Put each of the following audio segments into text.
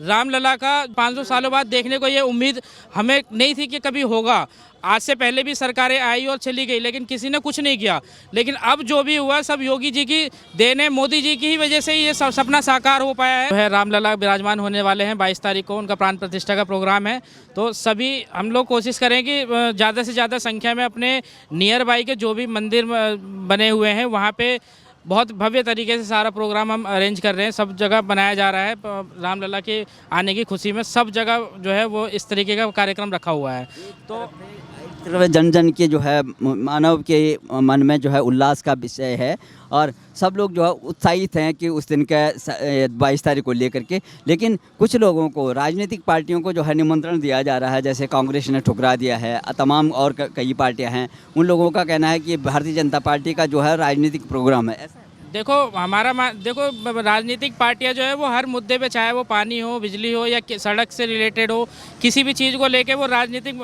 रामलला का 500 सालों बाद देखने को ये उम्मीद हमें नहीं थी कि कभी होगा। आज से पहले भी सरकारें आई और चली गई, लेकिन किसी ने कुछ नहीं किया। लेकिन अब जो भी हुआ सब योगी जी की देन है, मोदी जी की ही वजह से ये सपना साकार हो पाया है। रामलला विराजमान होने वाले हैं, 22 तारीख को उनका प्राण प्रतिष्ठा का प्रोग्राम है। तो सभी हम लोग कोशिश करें कि ज़्यादा से ज़्यादा संख्या में अपने नियर बाई के जो भी मंदिर बने हुए हैं वहाँ पे बहुत भव्य तरीके से सारा प्रोग्राम हम अरेंज कर रहे हैं। सब जगह बनाया जा रहा है। रामलला के आने की खुशी में सब जगह जो है वो इस तरीके का कार्यक्रम रखा हुआ है। तो जन जन के जो है मानव के मन में जो है उल्लास का विषय है और सब लोग जो है उत्साहित हैं कि उस दिन का 22 तारीख को लेकर के। लेकिन कुछ लोगों को, राजनीतिक पार्टियों को जो है निमंत्रण दिया जा रहा है, जैसे कांग्रेस ने ठुकरा दिया है, तमाम और कई पार्टियां हैं। उन लोगों का कहना है कि भारतीय जनता पार्टी का जो है राजनीतिक प्रोग्राम है। ऐसा देखो देखो राजनीतिक पार्टियां जो है वो हर मुद्दे पे, चाहे वो पानी हो, बिजली हो या सड़क से रिलेटेड हो, किसी भी चीज़ को लेके वो राजनीतिक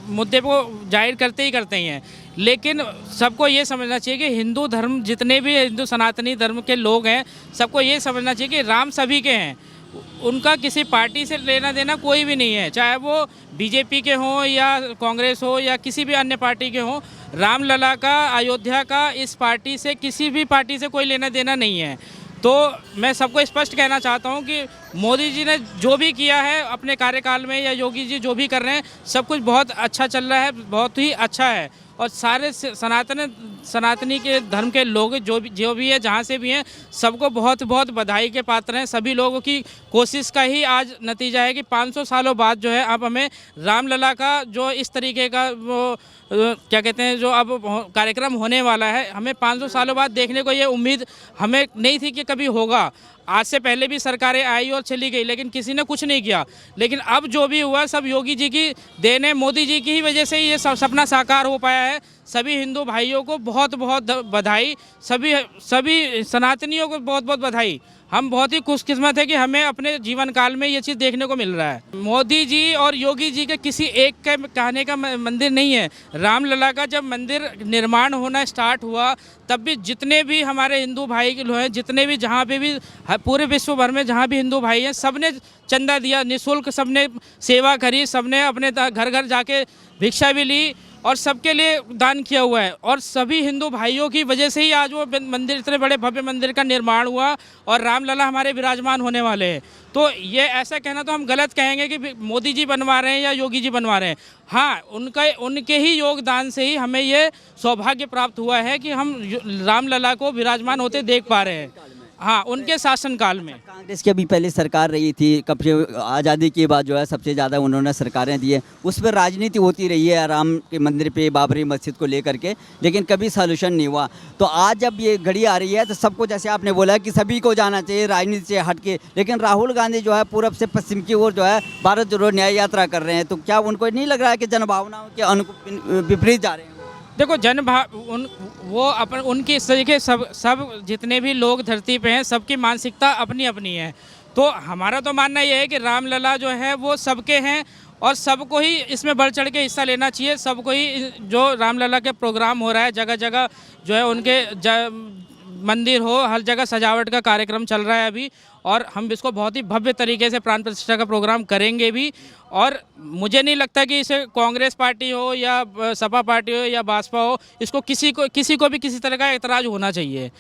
मुद्दे को जाहिर करते ही करते ही हैं। लेकिन सबको ये समझना चाहिए कि हिंदू धर्म, जितने भी हिंदू सनातनी धर्म के लोग हैं, सबको ये समझना चाहिए कि राम सभी के हैं। उनका किसी पार्टी से लेना देना कोई भी नहीं है, चाहे वो बीजेपी के हों या कांग्रेस हो या किसी भी अन्य पार्टी के हों। रामलला का, अयोध्या का इस पार्टी से, किसी भी पार्टी से कोई लेना देना नहीं है। तो मैं सबको स्पष्ट कहना चाहता हूं कि मोदी जी ने जो भी किया है अपने कार्यकाल में या योगी जी जो भी कर रहे हैं, सब कुछ बहुत अच्छा चल रहा है, बहुत ही अच्छा है। और सारे सनातनी के धर्म के लोग जो भी है, जहाँ से भी हैं, सबको बहुत बहुत बधाई के पात्र हैं। सभी लोगों की कोशिश का ही आज नतीजा है कि 500 सालों बाद जो है अब हमें रामलला का जो इस तरीके का वो क्या कहते हैं, जो अब कार्यक्रम होने वाला है, हमें 500 सालों बाद देखने को ये उम्मीद हमें नहीं थी कि कभी होगा। आज से पहले भी सरकारें आई और चली गई, लेकिन किसी ने कुछ नहीं किया। लेकिन अब जो भी हुआ सब योगी जी की देन है, मोदी जी की ही वजह से ये सपना साकार हो पाया है। सभी हिंदू भाइयों को बहुत बहुत बधाई, सभी सनातनियों को बहुत बहुत बधाई। हम बहुत ही खुशकिस्मत है कि हमें अपने जीवन काल में ये चीज़ देखने को मिल रहा है। मोदी जी और योगी जी के किसी एक के कहने का मंदिर नहीं है। रामलला का जब मंदिर निर्माण होना स्टार्ट हुआ, तब भी जितने भी हमारे हिंदू भाई के लोग हैं, जितने भी जहाँ पे भी पूरे विश्व भर में जहाँ भी हिंदू भाई हैं, सब ने चंदा दिया, निःशुल्क सबने सेवा करी, सबने अपने घर घर जाके भिक्षा भी ली और सबके लिए दान किया हुआ है। और सभी हिंदू भाइयों की वजह से ही आज वो मंदिर, इतने बड़े भव्य मंदिर का निर्माण हुआ और रामलला हमारे विराजमान होने वाले हैं। तो ये ऐसा कहना तो हम गलत कहेंगे कि मोदी जी बनवा रहे हैं या योगी जी बनवा रहे हैं। हाँ, उनके ही योगदान से ही हमें ये सौभाग्य प्राप्त हुआ है कि हम रामलला को विराजमान होते देख पा रहे हैं। हाँ, उनके शासनकाल में। कांग्रेस की अभी पहले सरकार रही थी, कब से आज़ादी के बाद जो है सबसे ज़्यादा उन्होंने सरकारें दी है, उस पर राजनीति होती रही है राम के मंदिर पे, बाबरी मस्जिद को लेकर के, लेकिन कभी सॉल्यूशन नहीं हुआ। तो आज जब ये घड़ी आ रही है तो सबको, जैसे आपने बोला कि सभी को जाना चाहिए राजनीति से हट के, लेकिन राहुल गांधी जो है पूरब से पश्चिम की ओर जो है भारत जोड़ो न्याय यात्रा कर रहे हैं। तो क्या उनको नहीं लग रहा है कि जनभावनाओं के विपरीत जा रहे हैं? देखो, वो उनकी इस तरीके सब जितने भी लोग धरती पे हैं, सबकी मानसिकता अपनी अपनी है। तो हमारा तो मानना ये है कि रामलला जो है वो सबके हैं और सबको ही इसमें बढ़ चढ़ के हिस्सा लेना चाहिए। सबको ही जो रामलला के प्रोग्राम हो रहा है, जगह जगह जो है उनके मंदिर हो, हर जगह सजावट का कार्यक्रम चल रहा है अभी, और हम इसको बहुत ही भव्य तरीके से प्राण प्रतिष्ठा का प्रोग्राम करेंगे भी। और मुझे नहीं लगता कि इसे कांग्रेस पार्टी हो या सपा पार्टी हो या भाजपा हो, इसको किसी को भी किसी तरह का एतराज़ होना चाहिए।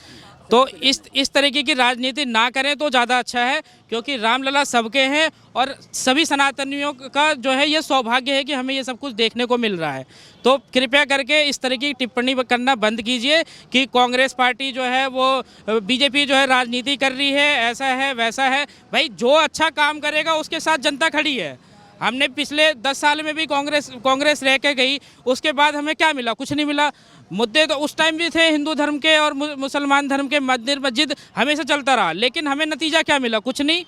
तो इस तरीके की राजनीति ना करें तो ज़्यादा अच्छा है, क्योंकि रामलला सबके हैं और सभी सनातनियों का जो है ये सौभाग्य है कि हमें ये सब कुछ देखने को मिल रहा है। तो कृपया करके इस तरह की टिप्पणी करना बंद कीजिए कि कांग्रेस पार्टी जो है वो, बीजेपी जो है राजनीति कर रही है, ऐसा है वैसा है। भाई, जो अच्छा काम करेगा उसके साथ जनता खड़ी है। हमने पिछले 10 साल में भी कांग्रेस रह के गई, उसके बाद हमें क्या मिला? कुछ नहीं मिला। मुद्दे तो उस टाइम भी थे हिंदू धर्म के और मुसलमान धर्म के, मंदिर मस्जिद हमेशा चलता रहा, लेकिन हमें नतीजा क्या मिला? कुछ नहीं।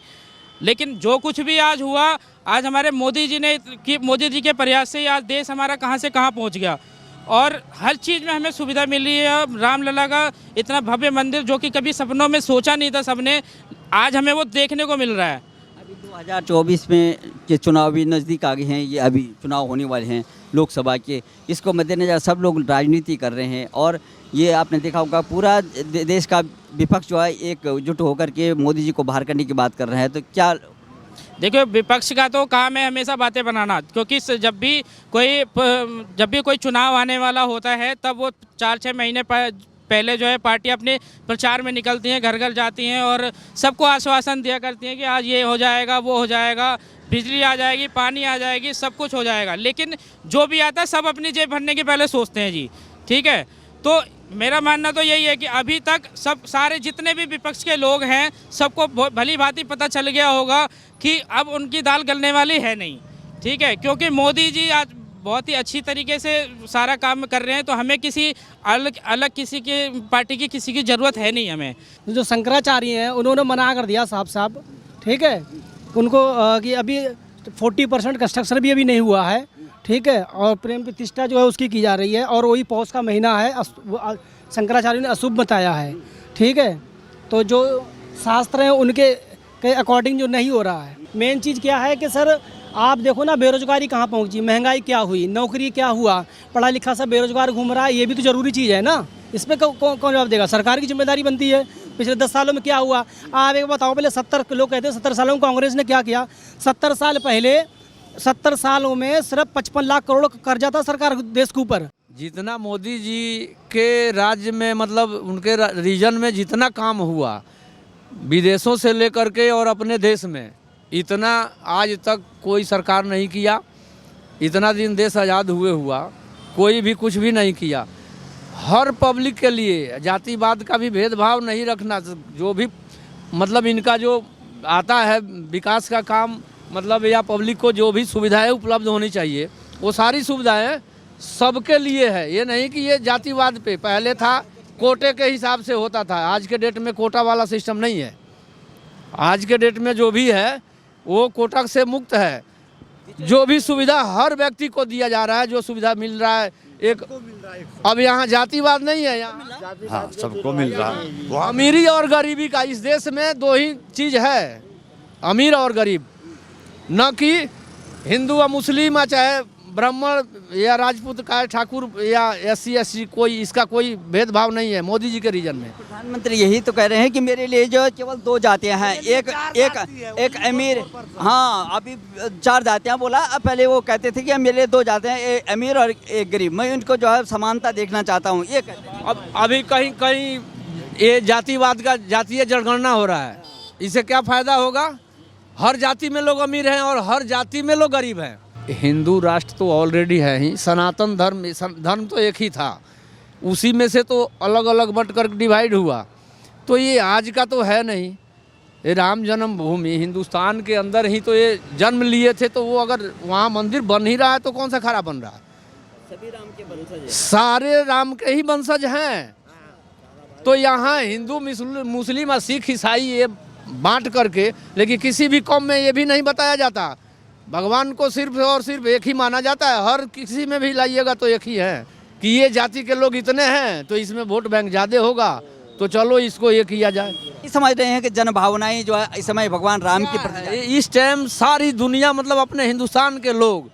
लेकिन जो कुछ भी आज हुआ, आज हमारे मोदी जी के प्रयास से आज देश हमारा कहाँ से कहाँ पहुँच गया और हर चीज़ में हमें सुविधा मिल रही है। रामलला का इतना भव्य मंदिर जो कि कभी सपनों में सोचा नहीं था सबने, आज हमें वो देखने को मिल रहा है। 2024 में के चुनाव भी नज़दीक आ गए हैं, ये अभी चुनाव होने वाले हैं लोकसभा के, इसको मद्देनज़र सब लोग राजनीति कर रहे हैं और ये आपने देखा होगा पूरा देश का विपक्ष जो है एकजुट होकर के मोदी जी को बाहर करने की बात कर रहे हैं। तो क्या देखो विपक्ष का तो काम है हमेशा बातें बनाना, क्योंकि जब भी कोई चुनाव आने वाला होता है तब वो 4-6 महीने पहले जो है पार्टी अपने प्रचार में निकलती हैं, घर घर जाती हैं और सबको आश्वासन दिया करती हैं कि आज ये हो जाएगा, वो हो जाएगा, बिजली आ जाएगी, पानी आ जाएगी, सब कुछ हो जाएगा। लेकिन जो भी आता है सब अपनी जेब भरने के पहले सोचते हैं जी, ठीक है। तो मेरा मानना तो यही है कि अभी तक सब सारे जितने भी विपक्ष के लोग हैं सबको भली भांति पता चल गया होगा कि अब उनकी दाल गलने वाली है नहीं, ठीक है, क्योंकि मोदी जी आज बहुत ही अच्छी तरीके से सारा काम कर रहे हैं। तो हमें किसी अलग किसी के पार्टी की किसी की ज़रूरत है नहीं हमें। जो शंकराचार्य हैं उन्होंने मना कर दिया साफ, ठीक है, उनको कि अभी 40% कंस्ट्रक्शन भी अभी नहीं हुआ है, ठीक है, और प्रेम प्रतिष्ठा जो है उसकी की जा रही है और वही पौष का महीना है, शंकराचार्य ने अशुभ बताया है, ठीक है। तो जो शास्त्र हैं उनके के अकॉर्डिंग जो नहीं हो रहा है। मेन चीज़ क्या है कि सर आप देखो ना, बेरोजगारी कहाँ पहुँची, महंगाई क्या हुई, नौकरी क्या हुआ, पढ़ा लिखा सब बेरोजगार घूम रहा है, ये भी तो ज़रूरी चीज़ है ना। इस पर कौन जवाब देगा? सरकार की जिम्मेदारी बनती है। पिछले 10 सालों में क्या हुआ आप एक बताओ। पहले 70 लोग कहते हैं 70 सालों में कांग्रेस ने क्या किया। 70 साल पहले 70 सालों में सिर्फ 55 लाख करोड़ का कर्जा था सरकार देश के ऊपर। जितना मोदी जी के राज्य में मतलब उनके रीजन में जितना काम हुआ विदेशों से लेकर के और अपने देश में, इतना आज तक कोई सरकार नहीं किया। इतना दिन देश आज़ाद हुए हुआ कोई भी कुछ भी नहीं किया। हर पब्लिक के लिए जातिवाद का भी भेदभाव नहीं रखना। जो भी मतलब इनका जो आता है विकास का काम, मतलब या पब्लिक को जो भी सुविधाएं उपलब्ध होनी चाहिए वो सारी सुविधाएं सबके लिए है। ये नहीं कि ये जातिवाद पे पहले था, कोटे के हिसाब से होता था। आज के डेट में कोटा वाला सिस्टम नहीं है। आज के डेट में जो भी है वो कोटा से मुक्त है। जो भी सुविधा हर व्यक्ति को दिया जा रहा है, जो सुविधा मिल रहा है एक अब यहाँ जातिवाद नहीं है, यहाँ हाँ सबको मिल रहा है। अमीरी और गरीबी का इस देश में दो ही चीज़ है, अमीर और गरीब, न कि हिंदू और मुस्लिम या चाहे ब्राह्मण या राजपूत का ठाकुर या SC SC, कोई इसका कोई भेदभाव नहीं है मोदी जी के रीजन में। प्रधानमंत्री यही तो कह रहे हैं कि मेरे लिए जो केवल 2 जातियां हैं, एक अमीर, हाँ अभी 4 जातियां बोला। अब पहले वो कहते थे कि मेरे लिए 2 जातियां, एक अमीर और एक गरीब। मैं उनको जो है समानता देखना चाहता हूँ, ये कहते हैं। अब अभी कहीं कहीं ये जातिवाद का जातीय जनगणना हो रहा है, इससे क्या फ़ायदा होगा? हर जाति में लोग अमीर हैं और हर जाति में लोग गरीब हैं। हिंदू राष्ट्र तो ऑलरेडी है ही, सनातन धर्म तो एक ही था, उसी में से तो अलग अलग बट कर डिवाइड हुआ। तो ये आज का तो है नहीं। ये राम जन्मभूमि हिंदुस्तान के अंदर ही तो ये जन्म लिए थे, तो वो अगर वहाँ मंदिर बन ही रहा है तो कौन सा खराब बन रहा है? सभी राम के वंशज हैं, सारे राम के ही वंशज हैं। तो यहाँ हिंदू मुस्लिम और सिख ईसाई ये बांट करके, लेकिन किसी भी कौम में ये भी नहीं बताया जाता। भगवान को सिर्फ और सिर्फ एक ही माना जाता है। हर किसी में भी लाइएगा तो एक ही है कि ये जाति के लोग इतने हैं तो इसमें वोट बैंक ज़्यादा होगा, तो चलो इसको ये किया जाए। समझ रहे हैं कि जन भावनाएं जो है इस समय भगवान राम की प्रति। इस टाइम सारी दुनिया मतलब अपने हिंदुस्तान के लोग,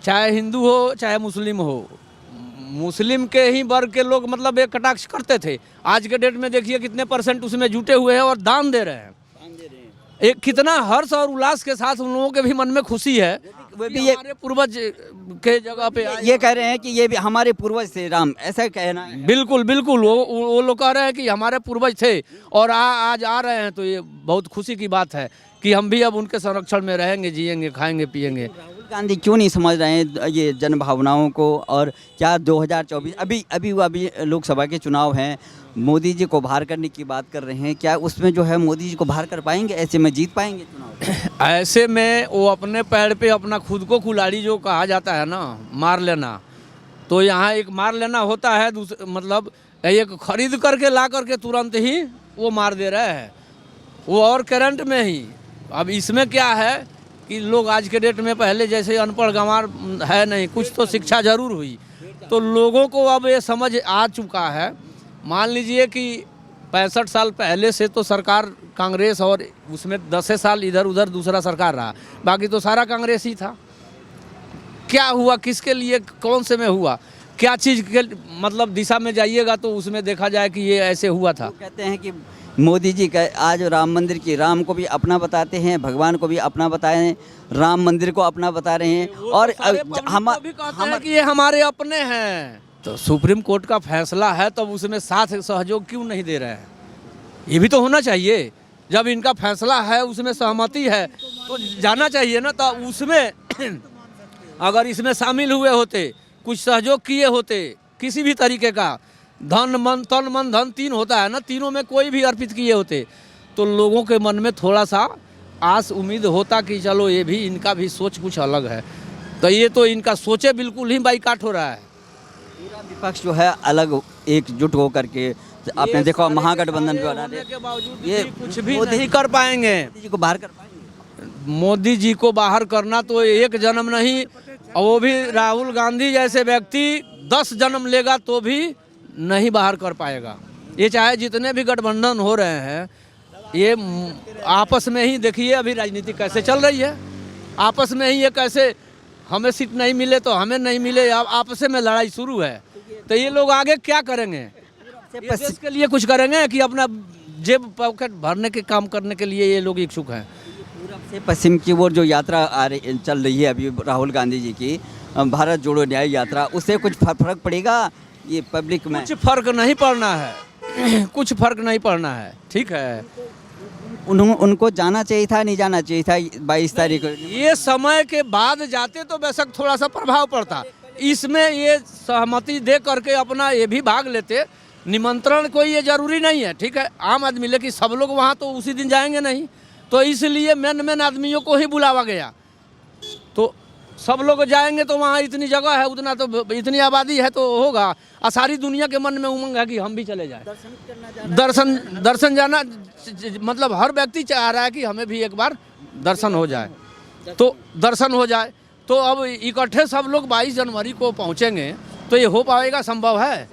चाहे हिंदू हो चाहे मुस्लिम हो, मुस्लिम के ही वर्ग के लोग मतलब एक कटाक्ष करते थे। आज के डेट में देखिए कितने % उसमें जुटे हुए हैं और दान दे रहे हैं। एक कितना हर्ष और उल्लास के साथ उन लोगों के भी मन में खुशी है। वो भी ये हमारे पूर्वज के जगह पे ये कह रहे हैं कि ये भी हमारे पूर्वज थे राम, ऐसा कहना है। बिल्कुल बिल्कुल, वो लोग कह रहे हैं कि हमारे पूर्वज थे और आज आ रहे हैं, तो ये बहुत खुशी की बात है कि हम भी अब उनके संरक्षण में रहेंगे, जिएंगे, खाएंगे, पिएंगे। राहुल गांधी क्यों नहीं समझ रहे हैं ये जन भावनाओं को? और क्या 2024 अभी लोकसभा के चुनाव हैं, मोदी जी को बाहर करने की बात कर रहे हैं, क्या उसमें जो है मोदी जी को बाहर कर पाएंगे? ऐसे में जीत पाएंगे चुनाव? ऐसे में वो अपने पैर पे अपना खुद को कुल्हाड़ी जो कहा जाता है ना, मार लेना, तो यहाँ एक मार लेना होता है, मतलब एक खरीद करके ला करके तुरंत ही वो मार दे रहे हैं, वो और करंट में ही। अब इसमें क्या है कि लोग आज के डेट में पहले जैसे अनपढ़ गंवार है नहीं, कुछ तो शिक्षा जरूर हुई, तो लोगों को अब ये समझ आ चुका है। मान लीजिए कि 65 साल पहले से तो सरकार कांग्रेस, और उसमें 10 साल इधर उधर दूसरा सरकार रहा, बाकी तो सारा कांग्रेस ही था। क्या हुआ, किसके लिए, कौन से में हुआ, क्या चीज़ के मतलब दिशा में जाइएगा तो उसमें देखा जाए कि ये ऐसे हुआ था। कहते हैं कि मोदी जी का आज राम मंदिर की, राम को भी अपना बताते हैं, भगवान को भी अपना बताए हैं, राम मंदिर को अपना बता रहे हैं। और हम भी कहते हैं कि ये हमारे अपने हैं। तो सुप्रीम कोर्ट का फैसला है तब उसमें साथ सहयोग क्यों नहीं दे रहे हैं? ये भी तो होना चाहिए। जब इनका फैसला है उसमें सहमति है तो जाना चाहिए ना। तो उसमें अगर इसमें शामिल हुए होते, कुछ सहयोग किए होते किसी भी तरीके का, धन मन तन मन धन तीन होता है ना, तीनों में कोई भी अर्पित किए होते तो लोगों के मन में थोड़ा सा आस उम्मीद होता कि चलो ये भी, इनका भी सोच कुछ अलग है। तो ये तो इनका सोचे बिल्कुल ही बाइकाट हो रहा है। पूरा विपक्ष जो है अलग एकजुट होकर के, आपने देखा महागठबंधन भी बना होने के बावजूद ये भी कुछ भी नहीं कर पाएंगे। मोदी जी को बाहर कर पाएंगे। मोदी जी को बाहर करना तो एक जन्म नहीं, और वो भी राहुल गांधी जैसे व्यक्ति 10 जन्म लेगा तो भी नहीं बाहर कर पाएगा। ये चाहे जितने भी गठबंधन हो रहे हैं, ये आपस में ही देखिए अभी राजनीति कैसे चल रही है। आपस में ही ये कैसे, हमें सीट नहीं मिले तो हमें नहीं मिले, अब आपस में लड़ाई शुरू है। तो ये लोग आगे क्या करेंगे? ये देश के लिए कुछ करेंगे कि अपना जेब पॉकेट भरने के काम करने के लिए ये लोग इच्छुक हैं? पूरब से पश्चिम की ओर जो यात्रा चल रही है अभी राहुल गांधी जी की, भारत जोड़ो न्याय यात्रा, उससे कुछ फर्क पड़ेगा ये पब्लिक में? कुछ फर्क नहीं पड़ना है। कुछ फर्क नहीं पड़ना है, ठीक है। उनको जाना चाहिए था, नहीं जाना चाहिए था 22 तारीख को? ये समय के बाद जाते तो बेशक थोड़ा सा प्रभाव पड़ता। इसमें ये सहमति दे करके अपना ये भी भाग लेते। निमंत्रण कोई ये जरूरी नहीं है, ठीक है, आम आदमी, लेकिन सब लोग वहाँ तो उसी दिन जाएंगे नहीं। तो इसलिए मेन आदमियों को ही बुलावा गया। तो सब लोग जाएंगे तो वहाँ इतनी जगह है, उतना तो इतनी आबादी है तो होगा। और सारी दुनिया के मन में उमंग है कि हम भी चले जाए दर्शन जाना। मतलब हर व्यक्ति चाह रहा है कि हमें भी एक बार दर्शन हो जाए, तो दर्शन हो जाए। तो अब इकट्ठे सब लोग 22 जनवरी को पहुँचेंगे तो ये हो पाएगा? संभव है?